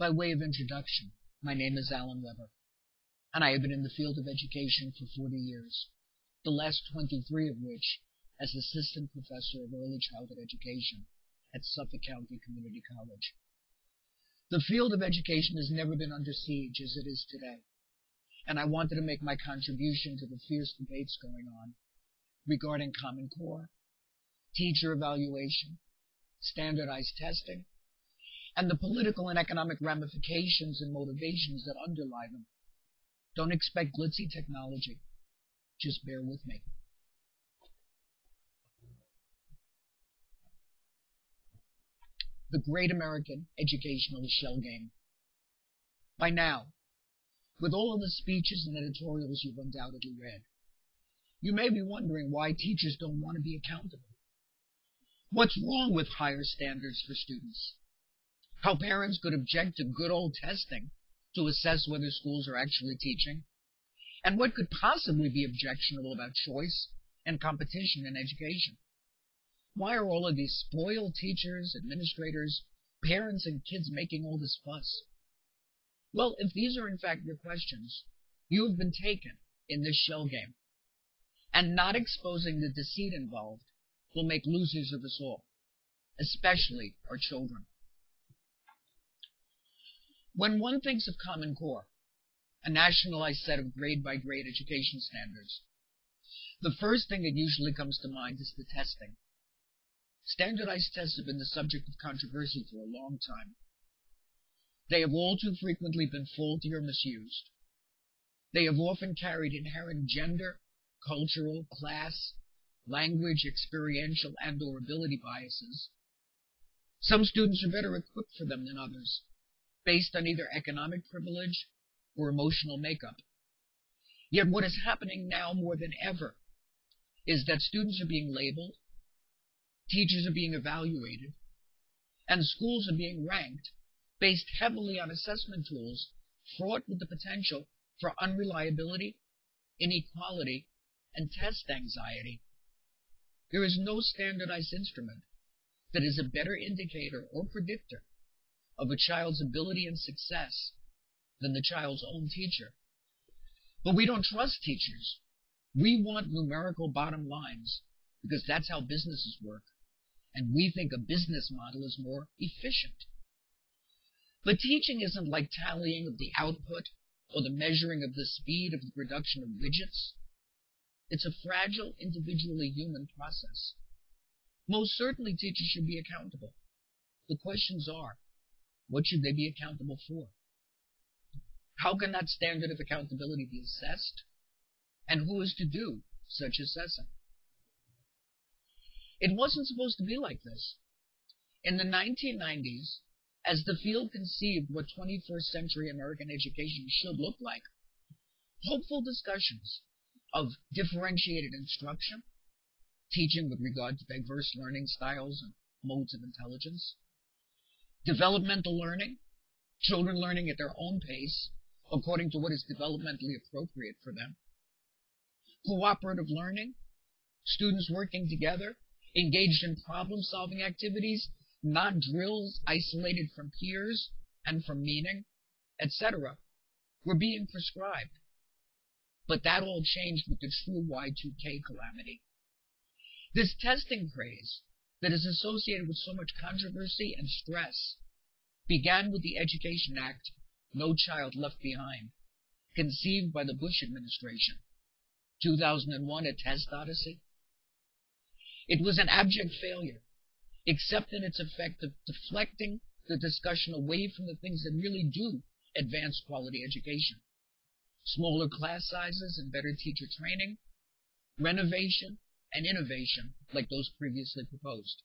By way of introduction, my name is Alan Weber, and I have been in the field of education for 40 years, the last 23 of which as Assistant Professor of Early Childhood Education at Suffolk County Community College. The field of education has never been under siege as it is today, and I wanted to make my contribution to the fierce debates going on regarding Common Core, teacher evaluation, standardized testing, and the political and economic ramifications and motivations that underlie them. Don't expect glitzy technology. Just bear with me. The great American educational shell game. By now, with all of the speeches and editorials you've undoubtedly read, you may be wondering why teachers don't want to be accountable. What's wrong with higher standards for students? How parents could object to good old testing to assess whether schools are actually teaching? And what could possibly be objectionable about choice and competition in education? Why are all of these spoiled teachers, administrators, parents, and kids making all this fuss? Well, if these are in fact your questions, you have been taken in this shell game. And not exposing the deceit involved will make losers of us all, especially our children. When one thinks of Common Core, a nationalized set of grade-by-grade education standards, the first thing that usually comes to mind is the testing. Standardized tests have been the subject of controversy for a long time. They have all too frequently been faulty or misused. They have often carried inherent gender, cultural, class, language, experiential, and/or ability biases. Some students are better equipped for them than others, based on either economic privilege or emotional makeup. Yet what is happening now more than ever is that students are being labeled, teachers are being evaluated, and schools are being ranked based heavily on assessment tools fraught with the potential for unreliability, inequality, and test anxiety. There is no standardized instrument that is a better indicator or predictor of a child's ability and success than the child's own teacher. But we don't trust teachers. We want numerical bottom lines because that's how businesses work, and we think a business model is more efficient. But teaching isn't like tallying of the output or the measuring of the speed of the production of widgets. It's a fragile, individually human process. Most certainly teachers should be accountable. The questions are, what should they be accountable for? How can that standard of accountability be assessed? And who is to do such assessing? It wasn't supposed to be like this. In the 1990s, as the field conceived what 21st century American education should look like, hopeful discussions of differentiated instruction, teaching with regard to diverse learning styles and modes of intelligence, developmental learning, children learning at their own pace according to what is developmentally appropriate for them, cooperative learning, students working together, engaged in problem-solving activities, not drills isolated from peers and from meaning, etc., were being prescribed. But that all changed with the true Y2K calamity. This testing craze that is associated with so much controversy and stress began with the Education Act, No Child Left Behind, conceived by the Bush administration. 2001, a test odyssey. It was an abject failure, except in its effect of deflecting the discussion away from the things that really do advance quality education. Smaller class sizes and better teacher training, renovation and innovation like those previously proposed.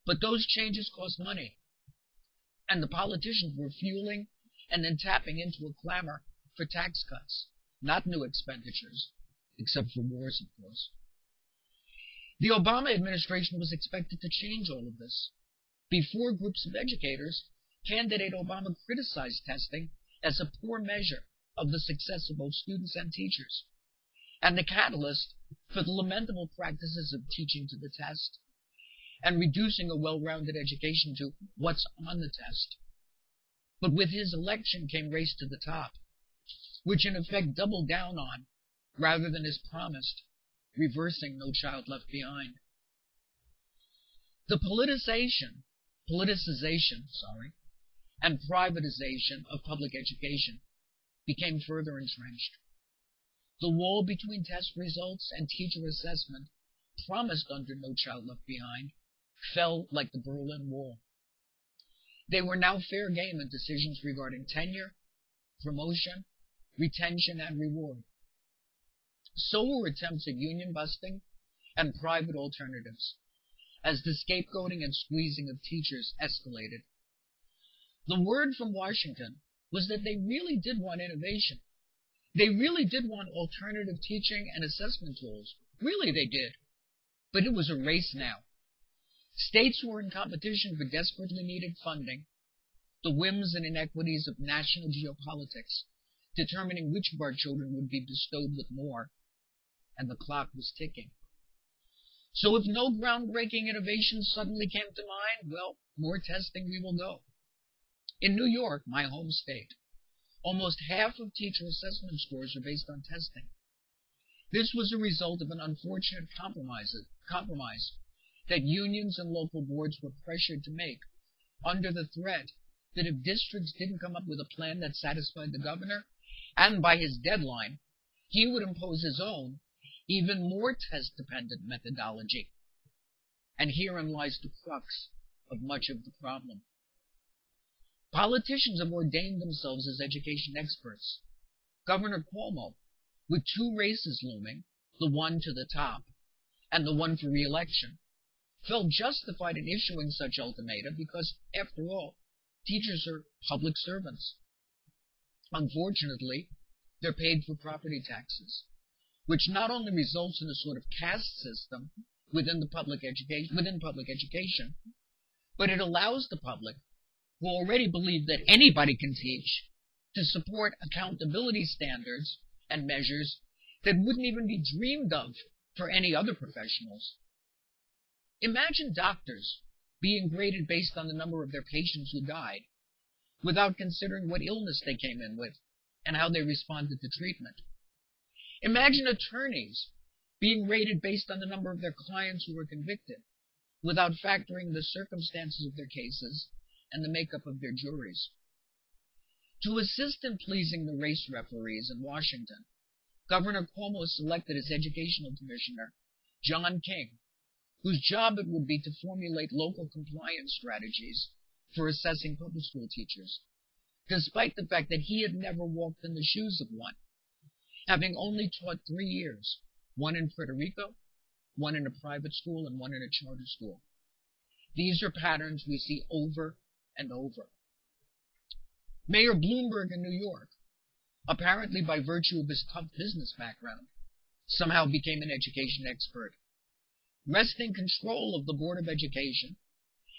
But those changes cost money, and the politicians were fueling and then tapping into a clamor for tax cuts, not new expenditures, except for wars, of course. The Obama administration was expected to change all of this. Before groups of educators, candidate Obama criticized testing as a poor measure of the success of both students and teachers, and the catalyst for the lamentable practices of teaching to the test and reducing a well-rounded education to what's on the test. But with his election came Race to the Top, which in effect doubled down on, rather than as promised, reversing No Child Left Behind. The politicization, and privatization of public education became further entrenched. The wall between test results and teacher assessment, promised under No Child Left Behind, fell like the Berlin Wall. They were now fair game in decisions regarding tenure, promotion, retention, and reward. So were attempts at union busting and private alternatives, as the scapegoating and squeezing of teachers escalated. The word from Washington was that they really did want innovation. They really did want alternative teaching and assessment tools. Really they did. But it was a race now. States were in competition for desperately needed funding, the whims and inequities of national geopolitics, determining which of our children would be bestowed with more, and the clock was ticking. So if no groundbreaking innovation suddenly came to mind, well, more testing we will go. In New York, my home state, almost half of teacher assessment scores are based on testing. This was a result of an unfortunate compromise that unions and local boards were pressured to make under the threat that if districts didn't come up with a plan that satisfied the governor, and by his deadline, he would impose his own, even more test-dependent methodology. And herein lies the crux of much of the problem. Politicians have ordained themselves as education experts. Governor Cuomo, with two races looming, the one to the top and the one for re-election, felt justified in issuing such ultimata because, after all, teachers are public servants. Unfortunately, they're paid for property taxes, which not only results in a sort of caste system within public education, but it allows the public, who already believe that anybody can teach, to support accountability standards and measures that wouldn't even be dreamed of for any other professionals. Imagine doctors being graded based on the number of their patients who died, without considering what illness they came in with and how they responded to treatment. Imagine attorneys being rated based on the number of their clients who were convicted, without factoring the circumstances of their cases and the makeup of their juries. To assist in pleasing the race referees in Washington, Governor Cuomo selected as educational commissioner John King, whose job it would be to formulate local compliance strategies for assessing public school teachers, despite the fact that he had never walked in the shoes of one, having only taught 3 years, one in Puerto Rico, one in a private school, and one in a charter school. These are patterns we see over and over. Mayor Bloomberg in New York, apparently by virtue of his tough business background, somehow became an education expert, wresting control of the Board of Education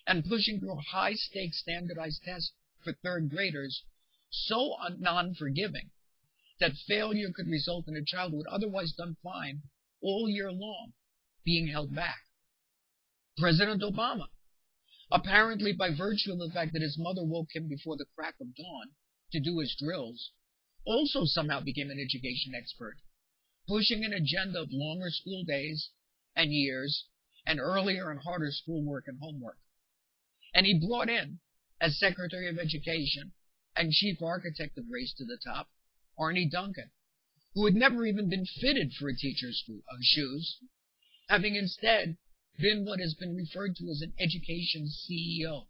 and pushing through a high-stakes standardized test for third graders so non-forgiving that failure could result in a child who had otherwise done fine all year long being held back. President Obama, apparently by virtue of the fact that his mother woke him before the crack of dawn to do his drills, also somehow became an education expert, pushing an agenda of longer school days and years and earlier and harder schoolwork and homework. And he brought in, as Secretary of Education and Chief Architect of Race to the Top, Arnie Duncan, who had never even been fitted for a teacher's shoes, having instead been what has been referred to as an education CEO.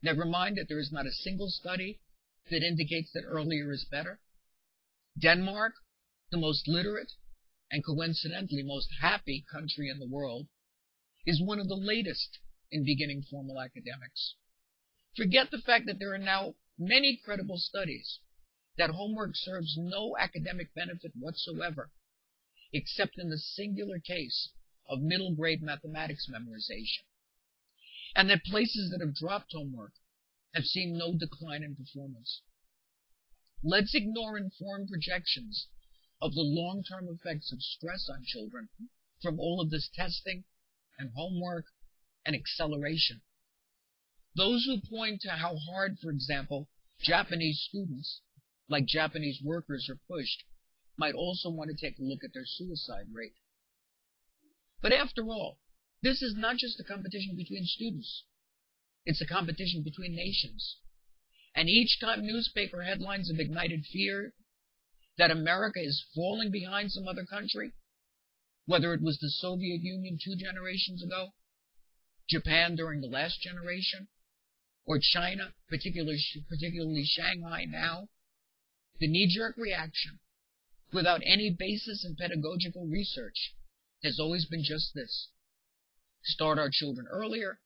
Never mind that there is not a single study that indicates that earlier is better. Denmark, the most literate and coincidentally most happy country in the world, is one of the latest in beginning formal academics. Forget the fact that there are now many credible studies that homework serves no academic benefit whatsoever, except in the singular case of middle grade mathematics memorization, and that places that have dropped homework have seen no decline in performance. Let's ignore informed projections of the long-term effects of stress on children from all of this testing and homework and acceleration. Those who point to how hard, for example, Japanese students, like Japanese workers are pushed, might also want to take a look at their suicide rate. But after all, this is not just a competition between students. It's a competition between nations. And each time newspaper headlines have ignited fear that America is falling behind some other country, whether it was the Soviet Union 2 generations ago, Japan during the last generation, or China, particularly Shanghai now, the knee-jerk reaction, without any basis in pedagogical research, has always been just this: start our children earlier,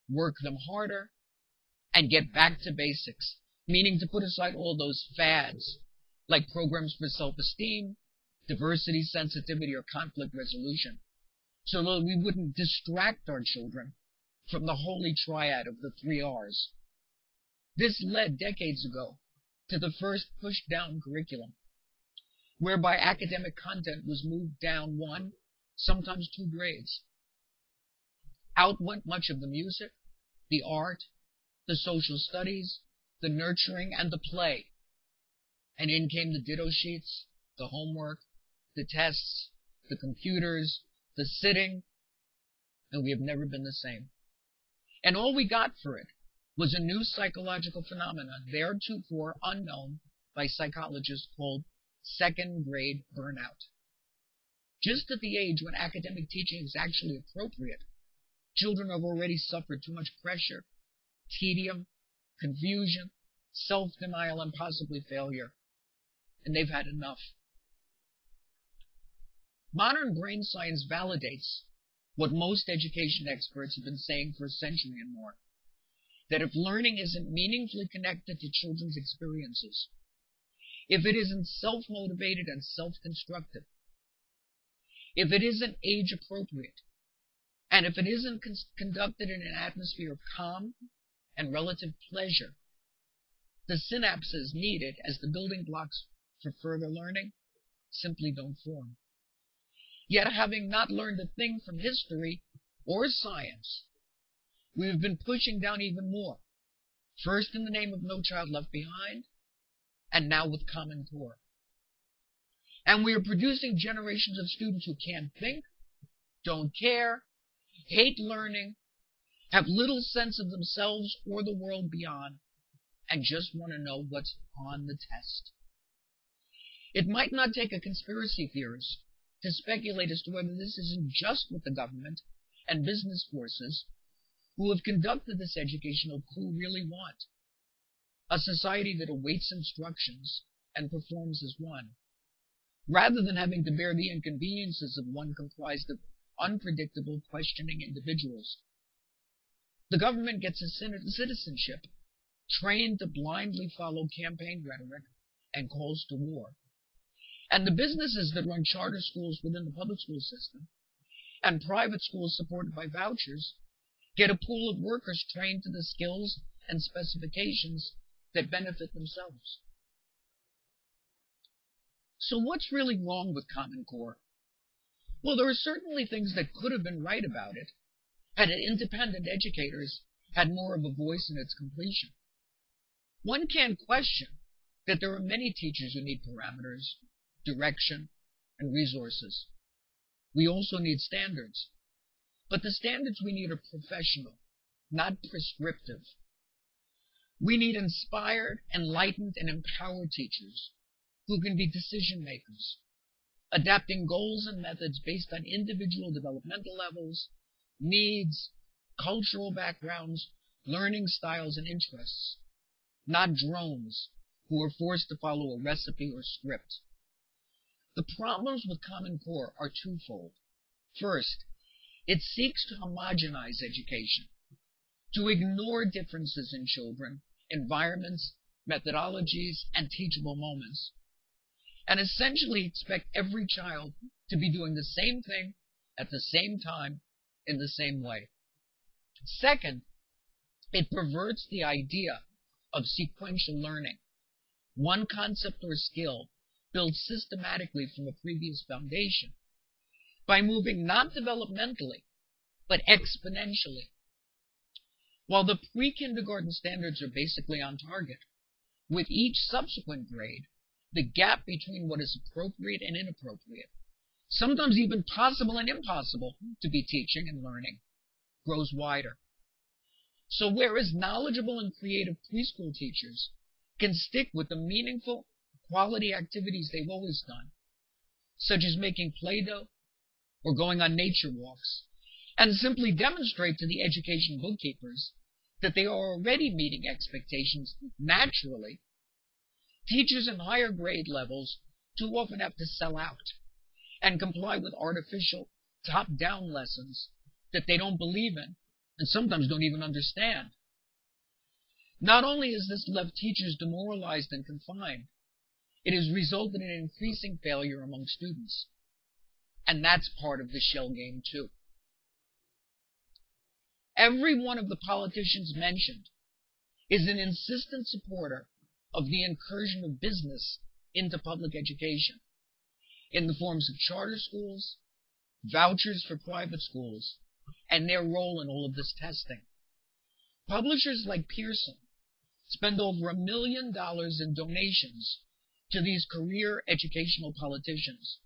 work them harder, and get back to basics, meaning to put aside all those fads, like programs for self-esteem, diversity, sensitivity, or conflict resolution, so that we wouldn't distract our children from the holy triad of the 3 R's. This led decades ago to the first push-down curriculum, whereby academic content was moved down 1, sometimes 2 grades. Out went much of the music, the art, the social studies, the nurturing, and the play. And in came the ditto sheets, the homework, the tests, the computers, the sitting, and we have never been the same. And all we got for it was a new psychological phenomenon, theretofore unknown by psychologists, called second-grade burnout. Just at the age when academic teaching is actually appropriate, children have already suffered too much pressure, tedium, confusion, self-denial, and possibly failure. And they've had enough. Modern brain science validates what most education experts have been saying for a century and more: that if learning isn't meaningfully connected to children's experiences, if it isn't self-motivated and self-constructive, if it isn't age-appropriate, and if it isn't conducted in an atmosphere of calm and relative pleasure, the synapses needed as the building blocks for further learning simply don't form. Yet, having not learned a thing from history or science, we have been pushing down even more, first in the name of No Child Left Behind, and now with Common Core. And we are producing generations of students who can't think, don't care, hate learning, have little sense of themselves or the world beyond, and just want to know what's on the test. It might not take a conspiracy theorist to speculate as to whether this isn't just what the government and business forces who have conducted this educational coup really want: a society that awaits instructions and performs as one, rather than having to bear the inconveniences of one comprised of unpredictable, questioning individuals. The government gets a citizenship trained to blindly follow campaign rhetoric and calls to war. And the businesses that run charter schools within the public school system and private schools supported by vouchers get a pool of workers trained to the skills and specifications that benefit themselves. So what's really wrong with Common Core? Well, there are certainly things that could have been right about it had independent educators had more of a voice in its completion. One can't question that there are many teachers who need parameters, direction, and resources. We also need standards. But the standards we need are professional, not prescriptive. We need inspired, enlightened, and empowered teachers who can be decision makers, adapting goals and methods based on individual developmental levels, needs, cultural backgrounds, learning styles, and interests, not drones who are forced to follow a recipe or script. The problems with Common Core are twofold. First, it seeks to homogenize education, to ignore differences in children, environments, methodologies, and teachable moments, and essentially expect every child to be doing the same thing at the same time in the same way. Second, it perverts the idea of sequential learning, one concept or skill built systematically from a previous foundation, by moving not developmentally, but exponentially. While the pre-kindergarten standards are basically on target, with each subsequent grade, the gap between what is appropriate and inappropriate, sometimes even possible and impossible to be teaching and learning, grows wider. So whereas knowledgeable and creative preschool teachers can stick with the meaningful, quality activities they've always done, such as making Play-Doh or going on nature walks, and simply demonstrate to the education bookkeepers that they are already meeting expectations naturally, teachers in higher grade levels too often have to sell out and comply with artificial top-down lessons that they don't believe in and sometimes don't even understand. Not only has this left teachers demoralized and confined, it has resulted in increasing failure among students. And that's part of the shell game too. Every one of the politicians mentioned is an insistent supporter of the incursion of business into public education in the forms of charter schools, vouchers for private schools, and their role in all of this testing. Publishers like Pearson spend over $1 million in donations to these career educational politicians,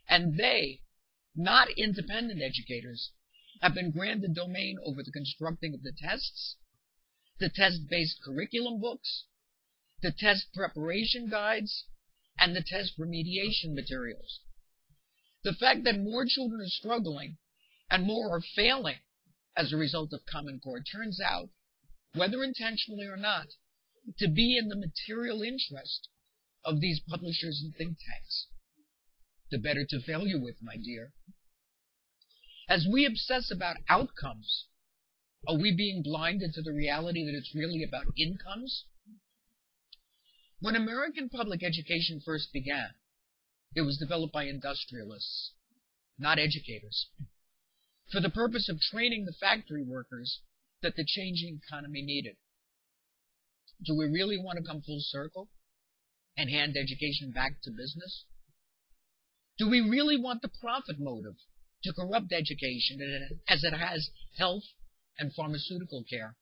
and they, not independent educators, have been granted domain over the constructing of the tests, the test-based curriculum books, the test preparation guides, and the test remediation materials. The fact that more children are struggling and more are failing as a result of Common Core turns out, whether intentionally or not, to be in the material interest of these publishers and think tanks. The better to fail you with, my dear. As we obsess about outcomes, are we being blinded to the reality that it's really about incomes? When American public education first began, it was developed by industrialists, not educators, for the purpose of training the factory workers that the changing economy needed. Do we really want to come full circle and hand education back to business? Do we really want the profit motive to corrupt education as it has health and pharmaceutical care?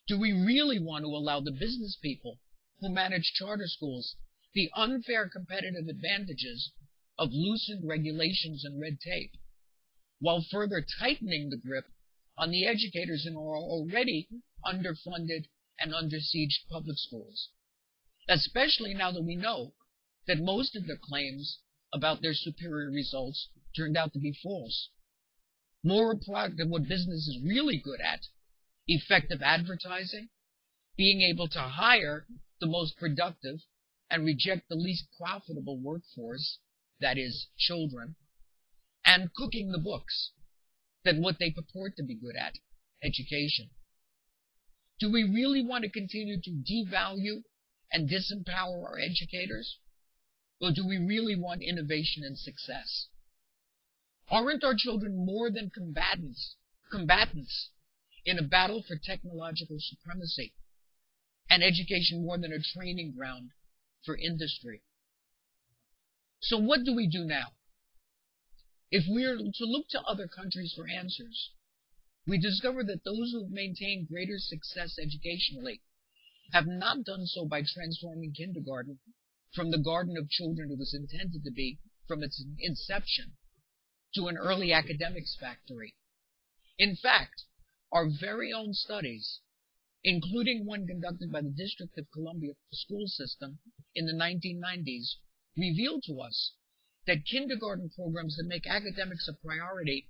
Do we really want to allow the business people who manage charter schools the unfair competitive advantages of loosened regulations and red tape, while further tightening the grip on the educators in our already underfunded and under-sieged public schools, especially now that we know that most of their claims about their superior results turned out to be false? More a product of what business is really good at, effective advertising, being able to hire the most productive and reject the least profitable workforce, that is, children, and cooking the books, than what they purport to be good at, education. Do we really want to continue to devalue and disempower our educators? Or do we really want innovation and success? Aren't our children more than combatants in a battle for technological supremacy, and education more than a training ground for industry? So what do we do now? If we're to look to other countries for answers, we discover that those who have maintained greater success educationally have not done so by transforming kindergarten from the garden of children it was intended to be from its inception to an early academics factory. In fact, our very own studies, including one conducted by the District of Columbia school system in the 1990s, revealed to us that kindergarten programs that make academics a priority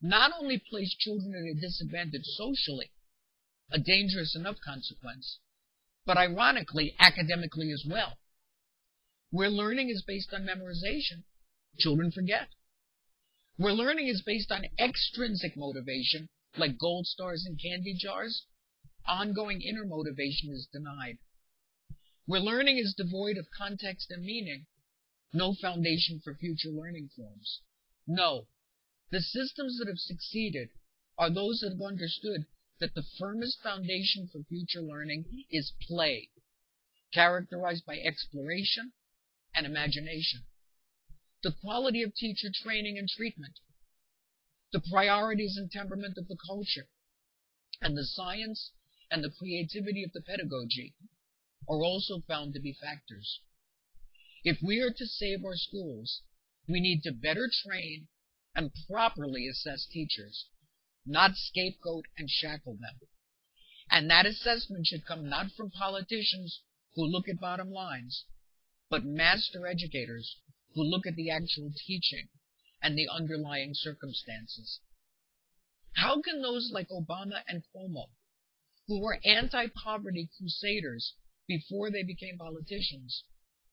not only place children at a disadvantage socially, a dangerous enough consequence, but ironically, academically as well. Where learning is based on memorization, children forget. Where learning is based on extrinsic motivation, like gold stars and candy jars, ongoing inner motivation is denied. Where learning is devoid of context and meaning, no foundation for future learning forms. No, the systems that have succeeded are those that have understood that the firmest foundation for future learning is play, characterized by exploration and imagination. The quality of teacher training and treatment, the priorities and temperament of the culture, and the science and the creativity of the pedagogy are also found to be factors. If we are to save our schools, we need to better train and properly assess teachers, not scapegoat and shackle them. And that assessment should come not from politicians who look at bottom lines, but master educators who look at the actual teaching and the underlying circumstances. How can those like Obama and Cuomo, who were anti-poverty crusaders before they became politicians,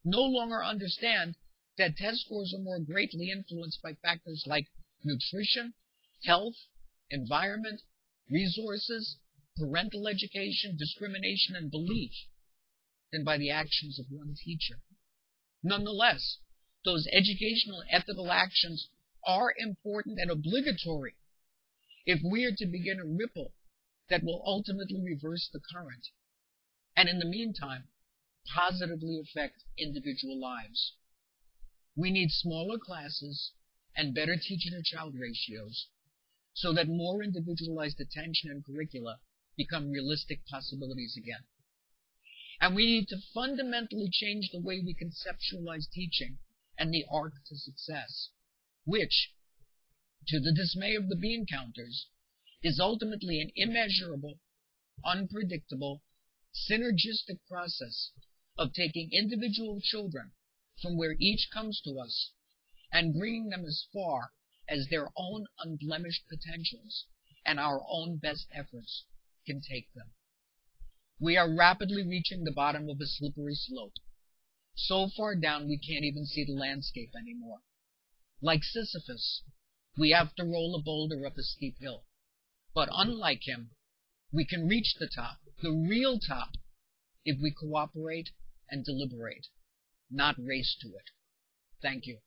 no longer understand that test scores are more greatly influenced by factors like nutrition, health, environment, resources, parental education, discrimination, and belief than by the actions of one teacher? Nonetheless, those educational ethical actions are important and obligatory if we are to begin a ripple that will ultimately reverse the current, and in the meantime, positively affect individual lives. We need smaller classes and better teacher-to-child ratios so that more individualized attention and curricula become realistic possibilities again. And we need to fundamentally change the way we conceptualize teaching and the arc to success, which, to the dismay of the bean counters, is ultimately an immeasurable, unpredictable, synergistic process of taking individual children from where each comes to us and bringing them as far as their own unblemished potentials and our own best efforts can take them. We are rapidly reaching the bottom of a slippery slope. So far down we can't even see the landscape anymore. Like Sisyphus, we have to roll a boulder up a steep hill. But unlike him, we can reach the top, the real top, if we cooperate and deliberate, not race to it. Thank you.